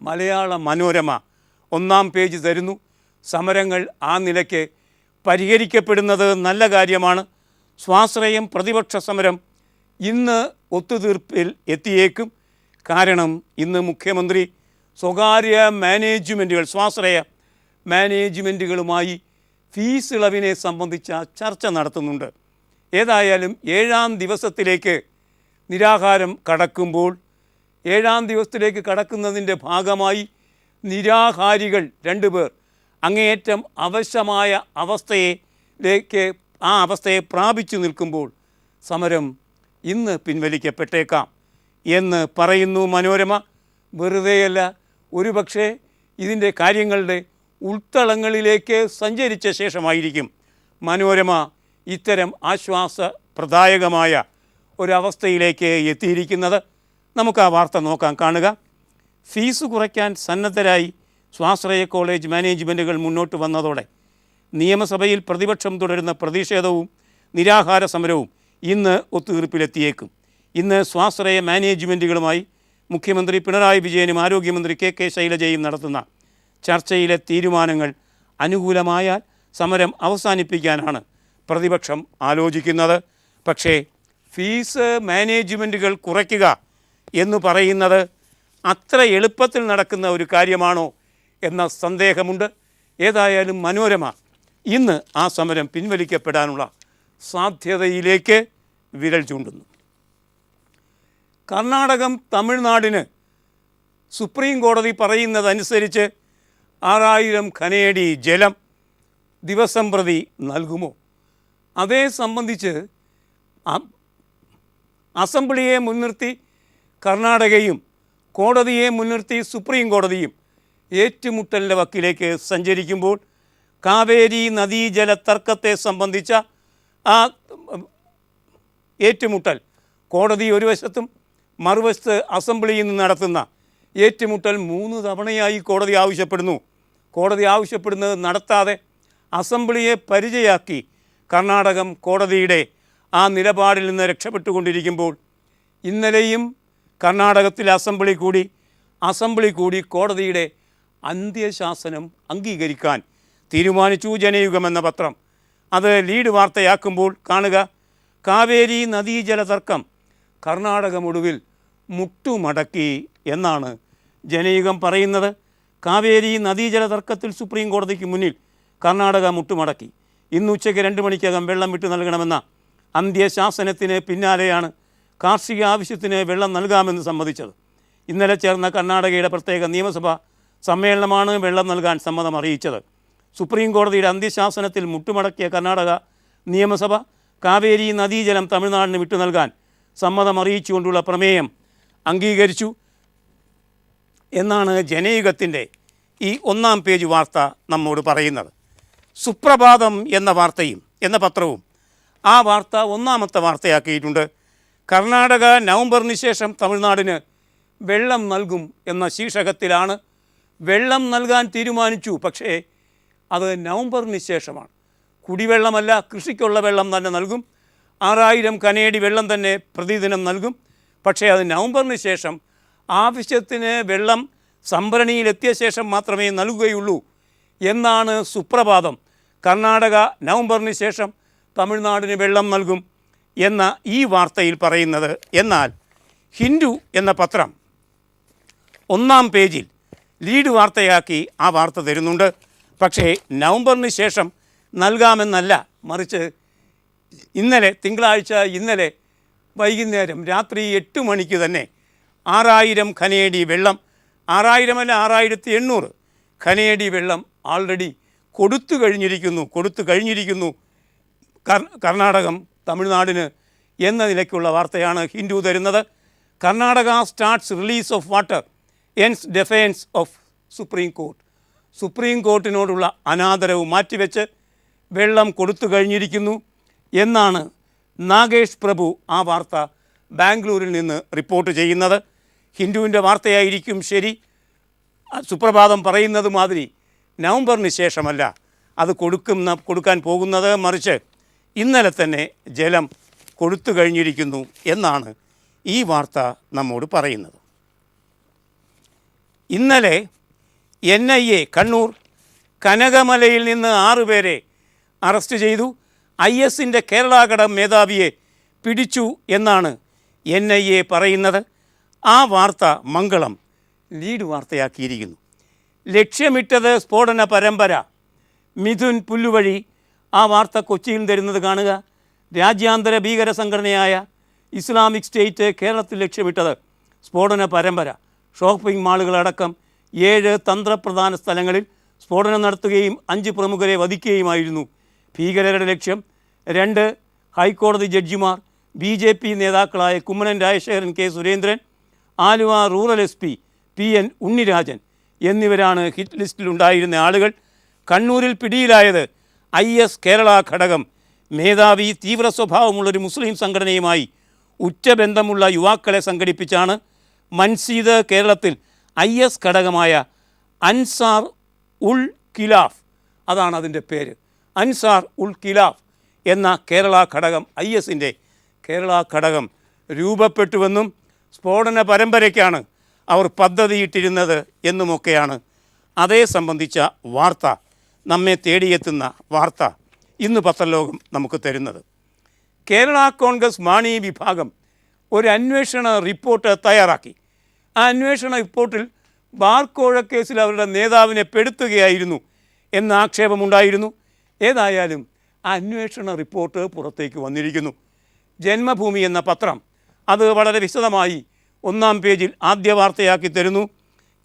മലയാള മനോരമ 1-ാം പേജ് തരുന്നു. സമരങ്ങൾ ആ നിലയ്ക്ക് പരിഹരിക്കപ്പെടുന്നത് നല്ല കാര്യമാണ്. സ്വാശ്രയം പ്രതിപക്ഷ സമരം ഇന്ന് ഒത്തുതീർപ്പിൽ എത്തിയേക്കും. കാരണം ഇന്ന് മുഖ്യമന്ത്രി സ്വകാര്യ മാനേജ്മെൻറ്റുകൾ, സ്വാശ്രയ മാനേജ്മെൻറ്റുകളുമായി ഫീസ് ഇളവിനെ സംബന്ധിച്ച ചർച്ച നടത്തുന്നുണ്ട്. ഏതായാലും 7-ാം ദിവസത്തിലേക്ക് നിരാഹാരം കടക്കുമ്പോൾ 7-ാം ദിവസത്തിലേക്ക് കടക്കുന്നതിൻ്റെ ഭാഗമായി നിരാഹാരികൾ 2 പേർ അങ്ങേയറ്റം അവശമായ അവസ്ഥയിലേക്ക് ആ അവസ്ഥയെ പ്രാപിച്ചു നിൽക്കുമ്പോൾ സമരം ഇന്ന് പിൻവലിക്കപ്പെട്ടേക്കാം എന്ന് പറയുന്നു മനോരമ. വെറുതെയല്ല, ഒരുപക്ഷെ ഇതിൻ്റെ കാര്യങ്ങളുടെ ഉൾത്തളങ്ങളിലേക്ക് സഞ്ചരിച്ച ശേഷമായിരിക്കും മനോരമ ഇത്തരം ആശ്വാസപ്രദായകമായ ഒരവസ്ഥയിലേക്ക് എത്തിയിരിക്കുന്നത്. നമുക്ക് ആ വാർത്ത നോക്കാം, കാണുക. ഫീസ് കുറയ്ക്കാൻ സന്നദ്ധരായി സ്വാശ്രയ കോളേജ് മാനേജ്മെൻറ്റുകൾ മുന്നോട്ട് വന്നതോടെ നിയമസഭയിൽ പ്രതിപക്ഷം തുടരുന്ന പ്രതിഷേധവും നിരാഹാര സമരവും ഇന്ന് ഒത്തുതീർപ്പിലെത്തിയേക്കും. ഇന്ന് സ്വാശ്രയ മാനേജ്മെൻറ്റുകളുമായി മുഖ്യമന്ത്രി പിണറായി വിജയനും ആരോഗ്യമന്ത്രി കെ ശൈലജയും നടത്തുന്ന ചർച്ചയിലെ തീരുമാനങ്ങൾ അനുകൂലമായാൽ സമരം അവസാനിപ്പിക്കാനാണ് പ്രതിപക്ഷം ആലോചിക്കുന്നത്. പക്ഷേ ഫീസ് മാനേജ്മെൻറ്റുകൾ കുറയ്ക്കുക എന്ന് പറയുന്നത് അത്ര എളുപ്പത്തിൽ നടക്കുന്ന ഒരു കാര്യമാണോ എന്ന സന്ദേഹമുണ്ട്. ഏതായാലും മനോരമ ഇന്ന് ആ സമരം പിൻവലിക്കപ്പെടാനുള്ള സാധ്യതയിലേക്ക് വിരൽ ചൂണ്ടുന്നു. കർണാടകം തമിഴ്നാടിന് സുപ്രീം കോടതി പറയുന്നതനുസരിച്ച് 6000 ഘനയടി ജലം ദിവസം പ്രതി നൽകുമോ? അതേ സംബന്ധിച്ച് അസംബ്ലിയെ മുൻനിർത്തി കർണാടകയും കോടതിയെ മുൻനിർത്തി സുപ്രീം കോടതിയും ഏറ്റുമുട്ടലിൻ്റെ വക്കിലേക്ക് സഞ്ചരിക്കുമ്പോൾ കാവേരി നദീജല തർക്കത്തെ സംബന്ധിച്ച ആ ഏറ്റുമുട്ടൽ കോടതി ഒരു വശത്തും മറുവശത്ത് അസംബ്ലിയിൽ നിന്ന് നടത്തുന്ന ഏറ്റുമുട്ടൽ 3 തവണയായി കോടതി ആവശ്യപ്പെടുന്നു. കോടതി ആവശ്യപ്പെടുന്നത് നടത്താതെ അസംബ്ലിയെ പരിചയാക്കി കർണാടകം കോടതിയുടെ ആ നിലപാടിൽ നിന്ന് രക്ഷപ്പെട്ടുകൊണ്ടിരിക്കുമ്പോൾ ഇന്നലെയും കർണാടകത്തിൽ അസംബ്ലി കൂടി കോടതിയുടെ അന്ത്യശാസനം അംഗീകരിക്കാൻ തീരുമാനിച്ചു. ജനയുഗം എന്ന പത്രം അത് ലീഡ് വാർത്തയാക്കുമ്പോൾ കാണുക, കാവേരി നദീജല തർക്കം കർണാടകം ഒടുവിൽ മുട്ടുമടക്കി എന്നാണ് ജനയുഗം പറയുന്നത്. കാവേരി നദീജല തർക്കത്തിൽ സുപ്രീം കോടതിക്ക് മുന്നിൽ കർണാടക മുട്ടുമടക്കി. ഇന്ന് ഉച്ചയ്ക്ക് 2 മണിക്കകം വെള്ളം വിട്ടു നൽകണമെന്ന അന്ത്യശാസനത്തിന് പിന്നാലെയാണ് കാർഷിക ആവശ്യത്തിന് വെള്ളം നൽകാമെന്ന് സമ്മതിച്ചത്. ഇന്നലെ ചേർന്ന കർണാടകയുടെ പ്രത്യേക നിയമസഭാ സമ്മേളനമാണ് വെള്ളം നൽകാൻ സമ്മതം അറിയിച്ചത്. സുപ്രീം കോടതിയുടെ അന്ത്യശാസനത്തിൽ മുട്ടുമടക്കിയ കർണാടക നിയമസഭ കാവേരി നദീജലം തമിഴ്നാടിന് വിട്ടു നൽകാൻ സമ്മതം അറിയിച്ചുകൊണ്ടുള്ള പ്രമേയം അംഗീകരിച്ചു എന്നാണ് ജനയുഗത്തിൻ്റെ ഈ 1-ാം പേജ് വാർത്ത നമ്മോട് പറയുന്നത്. സുപ്രഭാതം എന്ന പത്രവും ആ വാർത്ത 1-ാമത്തെ വാർത്തയാക്കിയിട്ടുണ്ട്. കർണാടക നവംബറിന് ശേഷം തമിഴ്നാടിന് വെള്ളം നൽകും എന്ന ശീർഷകത്തിലാണ്. വെള്ളം നൽകാൻ തീരുമാനിച്ചു, പക്ഷേ അത് നവംബറിന് ശേഷമാണ്. കുടിവെള്ളമല്ല, കൃഷിക്കുള്ള വെള്ളം തന്നെ നൽകും. 6000 ഘനയടി വെള്ളം തന്നെ പ്രതിദിനം നൽകും. പക്ഷേ അത് നവംബറിന് ശേഷം ആവശ്യത്തിന് വെള്ളം സംഭരണിയിലെത്തിയ ശേഷം മാത്രമേ നൽകുകയുള്ളൂ എന്നാണ് സുപ്രഭാതം. കർണാടക നവംബറിന് ശേഷം തമിഴ്നാടിന് വെള്ളം നൽകും എന്ന ഈ വാർത്തയിൽ പറയുന്നത്. എന്നാൽ ഹിന്ദു എന്ന പത്രം 1-ാം പേജിൽ ലീഡ് വാർത്തയാക്കി ആ വാർത്ത തരുന്നുണ്ട്. പക്ഷേ നവംബറിന് ശേഷം നൽകാമെന്നല്ല, മറിച്ച് തിങ്കളാഴ്ച ഇന്നലെ വൈകുന്നേരം രാത്രി 8 മണിക്ക് തന്നെ 6000 ഘനയടി വെള്ളം, 6000 അല്ല 6800 ഘനയടി വെള്ളം ആൾറെഡി കൊടുത്തു കഴിഞ്ഞിരിക്കുന്നു കർണാടകം തമിഴ്നാടിന് എന്ന നിലയ്ക്കുള്ള വാർത്തയാണ് ഹിന്ദു തരുന്നത്. Karnataka starts release of water ends defiance of supreme കോർട്ടിനോടുള്ള അനാദരവ് മാറ്റിവെച്ച് വെള്ളം കൊടുത്തു കഴിഞ്ഞിരിക്കുന്നു എന്നാണ് നാഗേഷ് പ്രഭു ആ വാർത്ത ബാംഗ്ലൂരിൽ നിന്ന് റിപ്പോർട്ട് ചെയ്യുന്നത്. ഹിന്ദുവിൻ്റെ വാർത്തയായിരിക്കും ശരി. സുപ്രഭാതം പറയുന്നത് മാതിരി നവംബറിന് ശേഷമല്ല അത് കൊടുക്കാൻ പോകുന്നത്, മറിച്ച് ഇന്നലെ തന്നെ ജലം കൊടുത്തു കഴിഞ്ഞിരിക്കുന്നു എന്നാണ് ഈ വാർത്ത നമ്മോട് പറയുന്നത്. ഇന്നലെ NIA കണ്ണൂർ കനകമലയിൽ നിന്ന് 6 പേരെ അറസ്റ്റ് ചെയ്തു. IS-ൻ്റെ കേരളാഘടകം മേധാവിയെ പിടിച്ചു എന്നാണ് NIA പറയുന്നത്. ആ വാർത്ത മംഗളം ലീഡ് വാർത്തയാക്കിയിരിക്കുന്നു. ലക്ഷ്യമിട്ടത് സ്ഫോടന പരമ്പര, മിഥുൻ പുല്ലുവഴി ആ വാർത്ത കൊച്ചിയിൽ തരുന്നത് കാണുക. രാജ്യാന്തര ഭീകര സംഘടനയായ ഇസ്ലാമിക് സ്റ്റേറ്റ് കേരളത്തിൽ ലക്ഷ്യമിട്ടത് സ്ഫോടന പരമ്പര. ഷോപ്പിംഗ് മാളുകളടക്കം 7 തന്ത്രപ്രധാന സ്ഥലങ്ങളിൽ സ്ഫോടനം നടത്തുകയും 5 പ്രമുഖരെ വധിക്കുകയുമായിരുന്നു ഭീകരരുടെ ലക്ഷ്യം. 2 ഹൈക്കോടതി ജഡ്ജിമാർ BJP നേതാക്കളായ Kummanam Rajasekharan, K Surendran, Aluva rural SP PN Unnirajan എന്നിവരാണ് ഹിറ്റ് ലിസ്റ്റിലുണ്ടായിരുന്ന ആളുകൾ. കണ്ണൂരിൽ പിടിയിലായത് IS കേരള ഘടകം മേധാവി തീവ്ര സ്വഭാവമുള്ളൊരു മുസ്ലിം സംഘടനയുമായി ഉച്ചബന്ധമുള്ള യുവാക്കളെ സംഘടിപ്പിച്ചാണ്. മൻസീദ് കേരളത്തിൽ IS ഘടകമായ അൻസാർ ഉൾ ഖിലാഫ്, അതാണ് അതിൻ്റെ പേര്, അൻസാർ ഉൾ ഖിലാഫ് എന്ന കേരള ഘടകം, ISൻ്റെ കേരള ഘടകം രൂപപ്പെട്ടുവെന്നും സ്ഫോടന പരമ്പരയ്ക്കാണ് അവർ പദ്ധതിയിട്ടിരുന്നത് എന്നുമൊക്കെയാണ് അതേ സംബന്ധിച്ച വാർത്ത, നമ്മെ തേടിയെത്തുന്ന വാർത്ത ഇന്ന് പത്രലോകം നമുക്ക് തരുന്നത്. കേരള കോൺഗ്രസ് മാണി വിഭാഗം ഒരു അന്വേഷണ റിപ്പോർട്ട് തയ്യാറാക്കി. ആ അന്വേഷണ റിപ്പോർട്ടിൽ ബാർക്കോഴ കേസിൽ അവരുടെ നേതാവിനെ പെടുത്തുകയായിരുന്നു എന്ന ആക്ഷേപമുണ്ടായിരുന്നു. ഏതായാലും ആ അന്വേഷണ റിപ്പോർട്ട് പുറത്തേക്ക് വന്നിരിക്കുന്നു. ജന്മഭൂമി എന്ന പത്രം അത് വളരെ വിശദമായി 1-ാം പേജിൽ ആദ്യ വാർത്തയാക്കി തരുന്നു.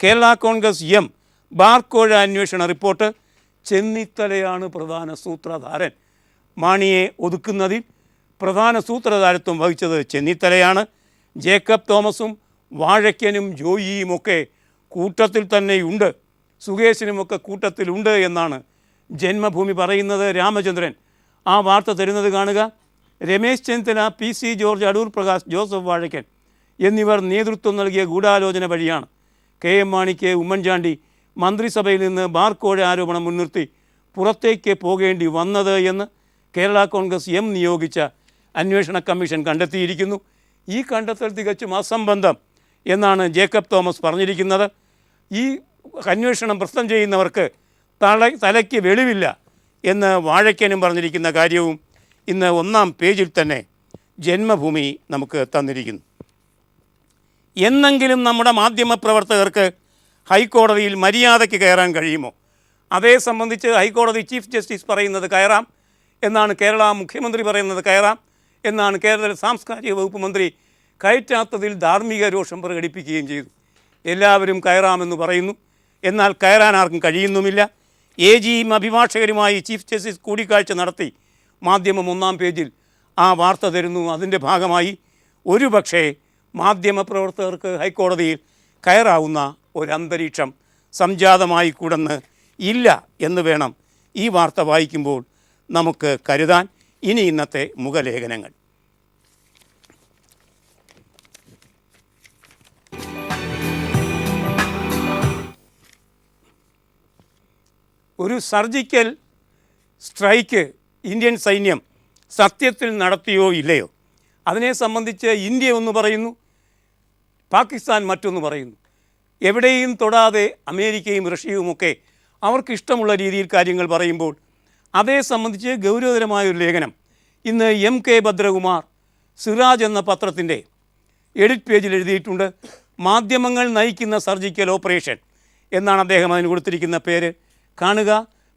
കേരള കോൺഗ്രസ് എം ബാർക്കോഴ അന്വേഷണ റിപ്പോർട്ട്. ചെന്നിത്തലയാണ് പ്രധാന സൂത്രധാരൻ. മാണിയെ ഒതുക്കുന്നതിൽ പ്രധാന സൂത്രധാരത്വം വഹിച്ചത് ചെന്നിത്തലയാണ്. ജേക്കബ് തോമസും വാഴയ്ക്കനും ജോയിയുമൊക്കെ കൂട്ടത്തിൽ തന്നെയുണ്ട്, സുകേശനുമൊക്കെ കൂട്ടത്തിലുണ്ട് എന്നാണ് ജന്മഭൂമി പറയുന്നത്. രാമചന്ദ്രൻ ആ വാർത്ത തരുന്നത് കാണുക. Ramesh Chennithala, PC George, Adoor Prakash, Joseph Vazhakkan എന്നിവർ നേതൃത്വം നൽകിയ ഗൂഢാലോചന വഴിയാണ് KM മാണിക്ക് ഉമ്മൻചാണ്ടി മന്ത്രിസഭയിൽ നിന്ന് ബാർക്കോഴ ആരോപണം മുൻനിർത്തി പുറത്തേക്ക് പോകേണ്ടി വന്നത് എന്ന് കേരള കോൺഗ്രസ് എം നിയോഗിച്ച അന്വേഷണ കമ്മീഷൻ കണ്ടെത്തിയിരിക്കുന്നു. ഈ കണ്ടെത്തൽ തികച്ചും അസംബന്ധം എന്നാണ് ജേക്കബ് തോമസ് പറഞ്ഞിരിക്കുന്നത്. ഈ അന്വേഷണം പ്രശ്നം ചെയ്യുന്നവർക്ക് തലയ്ക്ക് വെളിവില്ല എന്ന് വാഴയ്ക്കനും പറഞ്ഞിരിക്കുന്ന കാര്യവും ഇന്ന് 1-ാം പേജിൽ തന്നെ ജന്മഭൂമി നമുക്ക് തന്നിരിക്കുന്നു. എന്നെങ്കിലും നമ്മുടെ മാധ്യമപ്രവർത്തകർക്ക് ഹൈക്കോടതിയിൽ മര്യാദയ്ക്ക് കയറാൻ കഴിയുമോ? അതേ സംബന്ധിച്ച് ഹൈക്കോടതി ചീഫ് ജസ്റ്റിസ് പറയുന്നത് കയറാം എന്നാണ്, കേരള മുഖ്യമന്ത്രി പറയുന്നത് കയറാം എന്നാണ്. കേരള സാംസ്കാരിക വകുപ്പ് മന്ത്രി കയറ്റാത്തതിൽ ധാർമ്മിക രോഷം പ്രകടിപ്പിക്കുകയും ചെയ്തു. എല്ലാവരും കയറാമെന്ന് പറയുന്നു, എന്നാൽ കയറാൻ ആർക്കും കഴിയുന്നുമില്ല. AGയും അഭിഭാഷകരുമായി ചീഫ് ജസ്റ്റിസ് കൂടിക്കാഴ്ച നടത്തി മാധ്യമം 1-ാം പേജിൽ ആ വാർത്ത തരുന്നു. അതിൻ്റെ ഭാഗമായി ഒരുപക്ഷേ മാധ്യമപ്രവർത്തകർക്ക് ഹൈക്കോടതിയിൽ കയറാവുന്ന ഒരന്തരീക്ഷം സംജാതമായി കൂടെന്ന് ഇല്ല എന്ന് വേണം ഈ വാർത്ത വായിക്കുമ്പോൾ നമുക്ക് കരുതാൻ. ഇനി ഇന്നത്തെ മുഖലേഖനങ്ങൾ. ഒരു സർജിക്കൽ സ്ട്രൈക്ക് ഇന്ത്യൻ സൈന്യം സത്യത്തിൽ നടത്തിയോ ഇല്ലയോ, അതിനെ സംബന്ധിച്ച് ഇന്ത്യ ഒന്ന് പറയുന്നു, പാകിസ്ഥാൻ മറ്റൊന്ന് പറയുന്നു. എവിടെയും തൊടാതെ അമേരിക്കയും റഷ്യയുമൊക്കെ അവർക്കിഷ്ടമുള്ള രീതിയിൽ കാര്യങ്ങൾ പറയുമ്പോൾ അതേ സംബന്ധിച്ച് ഗൗരവതരമായൊരു ലേഖനം ഇന്ന് MK ഭദ്രകുമാർ സിറാജ് എന്ന പത്രത്തിൻ്റെ എഡിറ്റ് പേജിൽ എഴുതിയിട്ടുണ്ട്. മാധ്യമങ്ങൾ നയിക്കുന്ന സർജിക്കൽ ഓപ്പറേഷൻ എന്നാണ് അദ്ദേഹം അതിന് കൊടുത്തിരിക്കുന്ന പേര്. കാണുക,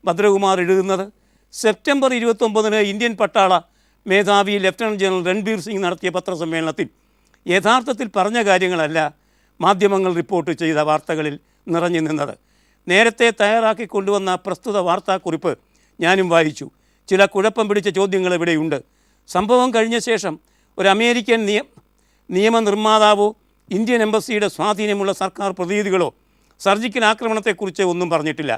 ഭദ്രകുമാർ എഴുതുന്നത്, സെപ്റ്റംബർ 29-ന് ഇന്ത്യൻ പട്ടാള മേധാവി ലഫ്റ്റനൻറ്റ് ജനറൽ രൺബീർ സിംഗ് നടത്തിയ പത്രസമ്മേളനത്തിൽ യഥാർത്ഥത്തിൽ പറഞ്ഞ കാര്യങ്ങളല്ല മാധ്യമങ്ങൾ റിപ്പോർട്ട് ചെയ്ത വാർത്തകളിൽ നിറഞ്ഞു നിന്നത്. നേരത്തെ തയ്യാറാക്കി കൊണ്ടുവന്ന പ്രസ്തുത വാർത്താക്കുറിപ്പ് ഞാനും വായിച്ചു. ചില കുഴപ്പം പിടിച്ച ചോദ്യങ്ങൾ ഇവിടെയുണ്ട്. സംഭവം കഴിഞ്ഞ ശേഷം ഒരു അമേരിക്കൻ നിയമനിർമ്മാതാവോ ഇന്ത്യൻ എംബസിയുടെ സ്വാധീനമുള്ള സർക്കാർ പ്രതിനിധികളോ സർജിക്കൽ ആക്രമണത്തെക്കുറിച്ച് ഒന്നും പറഞ്ഞിട്ടില്ല.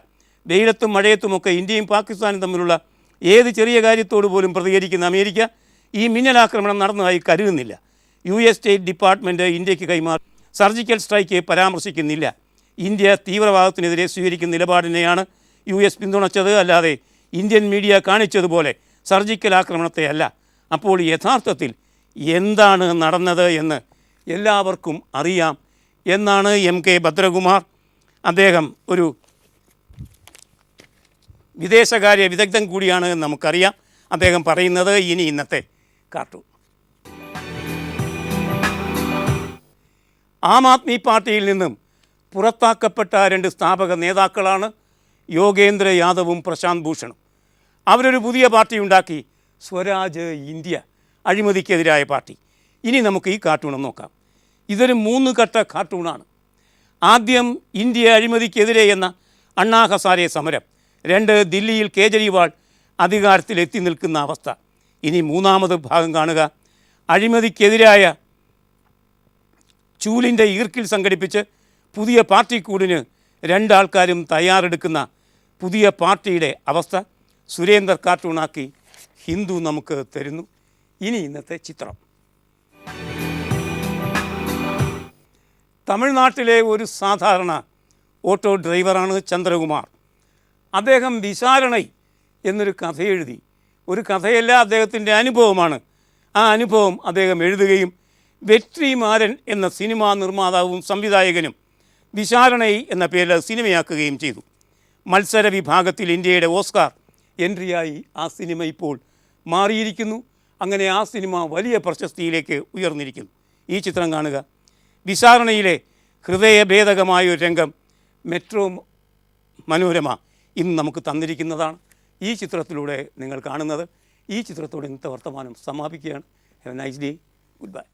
വെയിലത്തും മഴയത്തുമൊക്കെ ഇന്ത്യയും പാകിസ്ഥാനും തമ്മിലുള്ള ഏത് ചെറിയ കാര്യത്തോടു പോലും പ്രതികരിക്കുന്ന അമേരിക്ക ഈ മിന്നലാക്രമണം നടന്നതായി കരുതുന്നില്ല. US സ്റ്റേറ്റ് ഡിപ്പാർട്ട്മെൻറ്റ് ഇന്ത്യക്ക് കൈമാറി സർജിക്കൽ സ്ട്രൈക്ക് പരാമർശിക്കുന്നില്ല. ഇന്ത്യ തീവ്രവാദത്തിനെതിരെ സ്വീകരിക്കുന്ന നിലപാടിനെയാണ് US പിന്തുണച്ചത്, അല്ലാതെ ഇന്ത്യൻ മീഡിയ കാണിച്ചതുപോലെ സർജിക്കൽ ആക്രമണത്തെ അല്ല. അപ്പോൾ യഥാർത്ഥത്തിൽ എന്താണ് നടന്നത് എന്ന് എല്ലാവർക്കും അറിയാം എന്നാണ് MK ഭദ്രകുമാർ. അദ്ദേഹം ഒരു വിദേശകാര്യ വിദഗ്ധൻ കൂടിയാണ് എന്ന് നമുക്കറിയാം. അദ്ദേഹം പറയുന്നത് ഇനി ഇന്നത്തെ കാർട്ടൂൺ. ആം ആദ്മി പാർട്ടിയിൽ നിന്നും പുറത്താക്കപ്പെട്ട 2 സ്ഥാപക നേതാക്കളാണ് യോഗേന്ദ്ര യാദവും പ്രശാന്ത് ഭൂഷണും. അവരൊരു പുതിയ പാർട്ടി ഉണ്ടാക്കി, സ്വരാജ് ഇന്ത്യ, അഴിമതിക്കെതിരായ പാർട്ടി. ഇനി നമുക്ക് ഈ കാർട്ടൂൺ നോക്കാം. ഇതൊരു 3 ഘട്ട കാർട്ടൂണാണ്. ആദ്യം ഇന്ത്യ അഴിമതിക്കെതിരെ എന്ന അണ്ണാ ഹസാരെ സമരം. 2 ദില്ലിയിൽ കേജ്രിവാൾ അധികാരത്തിലെത്തി നിൽക്കുന്ന അവസ്ഥ. ഇനി മൂന്നാമത് ഭാഗം കാണുക. അഴിമതിക്കെതിരായ ചൂലിൻ്റെ ഈർക്കിൽ സംഘടിപ്പിച്ച് പുതിയ പാർട്ടി കൂടിന് രണ്ടാൾക്കാരും തയ്യാറെടുക്കുന്ന പുതിയ പാർട്ടിയുടെ അവസ്ഥ സുരേന്ദർ കാർട്ടൂണാക്കി ഹിന്ദു നമുക്ക് തരുന്നു. ഇനി ഇന്നത്തെ ചിത്രം. തമിഴ്നാട്ടിലെ ഒരു സാധാരണ ഓട്ടോ ഡ്രൈവറാണ് ചന്ദ്രകുമാർ. അദ്ദേഹം വിചാരണൈ എന്നൊരു കഥ എഴുതി. ഒരു കഥയല്ല, അദ്ദേഹത്തിൻ്റെ അനുഭവമാണ്. ആ അനുഭവം അദ്ദേഹം എഴുതുകയും വെട്രിമാരൻ എന്ന സിനിമാ നിർമ്മാതാവും സംവിധായകനും വിചാരണൈ എന്ന പേരിൽ സിനിമയാക്കുകയും ചെയ്തു. മത്സര വിഭാഗത്തിൽ ഇന്ത്യയുടെ ഓസ്കാർ എൻട്രിയായി ആ സിനിമ ഇപ്പോൾ മാറിയിരിക്കുന്നു. അങ്ങനെ ആ സിനിമ വലിയ പ്രശസ്തിയിലേക്ക് ഉയർന്നിരിക്കുന്നു. ഈ ചിത്രം കാണുക. വിചാരണയിലെ ഹൃദയഭേദകമായൊരു രംഗം മെട്രോ മനോരമ ഇന്ന് നമുക്ക് തന്നിരിക്കുന്നതാണ്. ഈ ചിത്രത്തിലൂടെ നിങ്ങൾ കാണുന്നത്. ഈ ചിത്രത്തോടെ ഇന്നത്തെ വർത്തമാനം സമാപിക്കുകയാണ്. Have a nice day. Good bye.